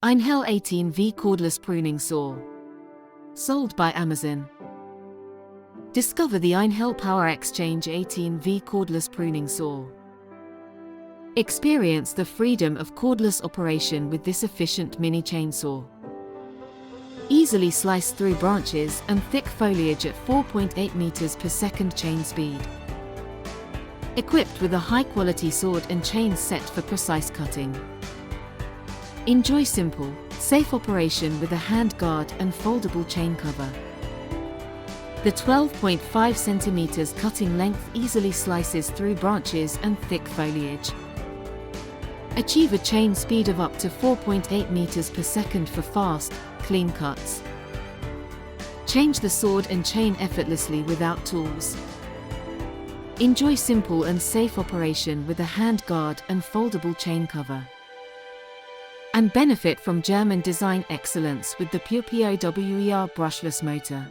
Einhell 18V Cordless Pruning Saw. Sold by Amazon. Discover the Einhell Power X-Change 18V Cordless Pruning Saw. Experience the freedom of cordless operation with this efficient mini chainsaw. Easily slice through branches and thick foliage at 4.8 meters per second chain speed. Equipped with a high-quality sword and chain set for precise cutting. Enjoy simple, safe operation with a hand guard and foldable chain cover. The 12.5 cm cutting length easily slices through branches and thick foliage. Achieve a chain speed of up to 4.8 meters per second for fast, clean cuts. Change the sword and chain effortlessly without tools. Enjoy simple and safe operation with a hand guard and foldable chain cover. And benefit from German design excellence with the pure POWER brushless motor.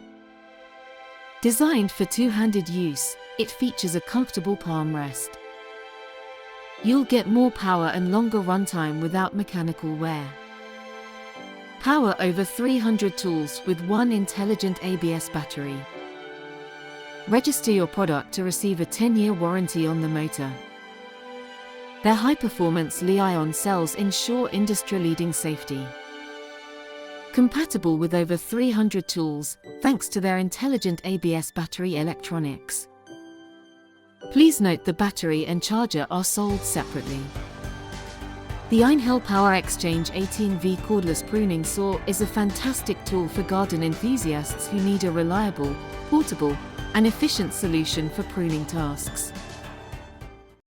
Designed for two-handed use, it features a comfortable palm rest. You'll get more power and longer runtime without mechanical wear. Power over 300 tools with one intelligent ABS battery. Register your product to receive a 10-year warranty on the motor. Their high-performance Li-ion cells ensure industry-leading safety. Compatible with over 300 tools, thanks to their intelligent ABS battery electronics. Please note the battery and charger are sold separately. The Einhell Power X-Change 18V Cordless Pruning Saw is a fantastic tool for garden enthusiasts who need a reliable, portable, and efficient solution for pruning tasks.